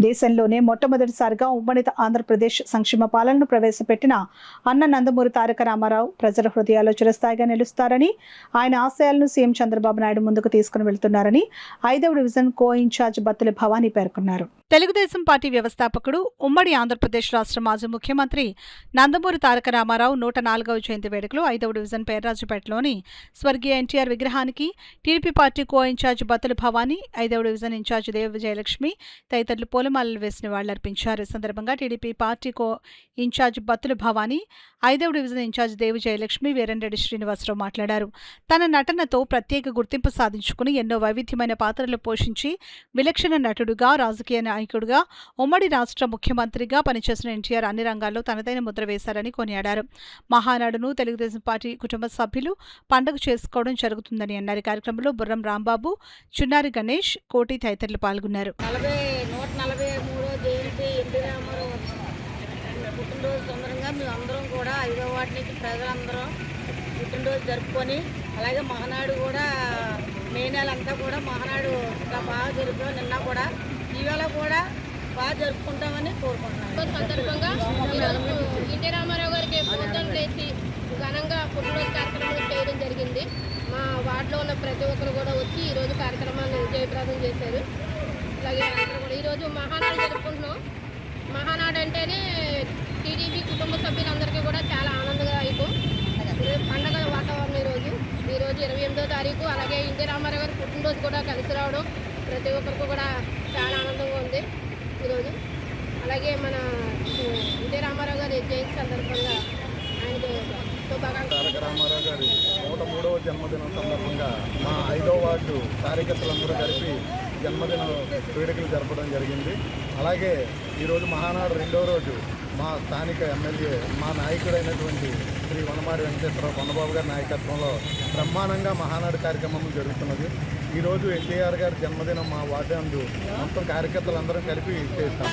దేశంలోనే మొట్టమొదటిసారిగా ఉమ్మడి ఆంధ్రప్రదేశ్ సంక్షేమ పాలనను ప్రవేశపెట్టిన అన్న నందమూరి తారక రామారావు ప్రజల హృదయాల్లో చిరస్థాయిగా నిలుస్తారని, ఆయన ఆశయాలను సీఎం చంద్రబాబు నాయుడు ముందుకు తీసుకుని వెళ్తున్నారని 5వ డివిజన్ కో ఇన్ఛార్జ్ బత్తుల భవానీ పేర్కొన్నారు. తెలుగుదేశం పార్టీ వ్యవస్థాపకుడు, ఉమ్మడి ఆంధ్రప్రదేశ్ రాష్ట్ర మాజీ ముఖ్యమంత్రి నందమూరి తారక రామారావు 104వ జయంతి వేడుకలు 5వ డివిజన్ పేర్రాజుపేటలోని స్వర్గీయ ఎన్టీఆర్ విగ్రహానికి టీడీపీ పార్టీ కో ఇన్ఛార్జ్ బత్తుల భవానీ, 5వ డివిజన్ ఇన్ఛార్జ్ దేవ విజయలక్ష్మి తదితరులు పూలమాలలు వేసి నివాళులర్పించారు. ఈ సందర్భంగా టీడీపీ పార్టీ కో ఇన్ఛార్జ్ బత్తుల భవానీ, 5వ డివిజన్ ఇన్ఛార్జ్ దేవ జయలక్ష్మి, వీరంరెడ్డి శ్రీనివాసరావు మాట్లాడారు. తన నటనతో ప్రత్యేక గుర్తింపు సాధించుకుని ఎన్నో వైవిధ్యమైన పాత్రలు పోషించి విలక్షణ నటుడుగా, రాజకీయ నాయకుడిగా, ఉమ్మడి రాష్ట్ర ముఖ్యమంత్రిగా పనిచేసిన ఎన్టీఆర్ అన్ని రంగాల్లో తనదైన ముద్ర వేశారని కొనియాడారు. మహానాడును తెలుగుదేశం పార్టీ కుటుంబ సభ్యులు పండుగ చేసుకోవడం జరుగుతుందని అన్నారు. కార్యక్రమంలో బుర్రం రాంబాబు, చున్నారి గణేష్, కోటి తదితరులు పాల్గొన్నారు. 143వ జయంతి ఎన్టీ రామారావు పుట్టినరోజు సందర్భంగా మేము అందరం కూడా 5వ వార్డు నుంచి ప్రజలందరం పుట్టినరోజు జరుపుకొని, అలాగే మహానాడు కూడా మే నెల అంతా కూడా మహానాడు బాగా జరుపుతాం. నిన్న కూడా ఇవాళ కూడా బాగా జరుపుకుంటామని కోరుకుంటున్నాం. సందర్భంగా ఎన్టీ రామారావు గారికి పొద్దున్న లేచి ఘనంగా పుట్టినరోజు కార్యక్రమం చేయడం జరిగింది. మా వార్డులో ఉన్న ప్రతి ఒక్కరు కూడా వచ్చి ఈరోజు కార్యక్రమాన్ని జయప్రదం చేశారు. అలాగే అందరూ కూడా ఈరోజు మహానాడు జరుపుకుంటున్నాం. మహానాడు అంటేనే టీడీపీ కుటుంబ సభ్యులందరికీ కూడా చాలా ఆనందదాయకం. పండగ వాతావరణం ఈరోజు 28వ తారీఖు. అలాగే ఎన్టీ రామారావు గారి పుట్టినరోజు కూడా కలిసి రావడం ప్రతి ఒక్కరికి కూడా చాలా ఆనందంగా ఉంది ఈరోజు. అలాగే మన ఎన్టీ రామారావు గారి జయంతి సందర్భంగా ఆయనకు శుభాకాంక్షలు. తారక రామారావు గారి 103వ జన్మదినం సందర్భంగా మా 5వ వార్డు కార్యకర్తలందరూ కలిపి జన్మదిన వేడుకలు జరపడం జరిగింది. అలాగే ఈరోజు మహానాడు 2వ రోజు మా స్థానిక ఎమ్మెల్యే, మా నాయకుడైనటువంటి శ్రీ వనమాడి వెంకటేశ్వరరావు కొండబాబు గారి నాయకత్వంలో బ్రహ్మాండంగా మహానాడు కార్యక్రమం జరుగుతున్నది. ఈరోజు ఎన్టీఆర్ గారి జన్మదినం మా వార్డు అందు మొత్తం కార్యకర్తలందరం కలిపి చేస్తాం.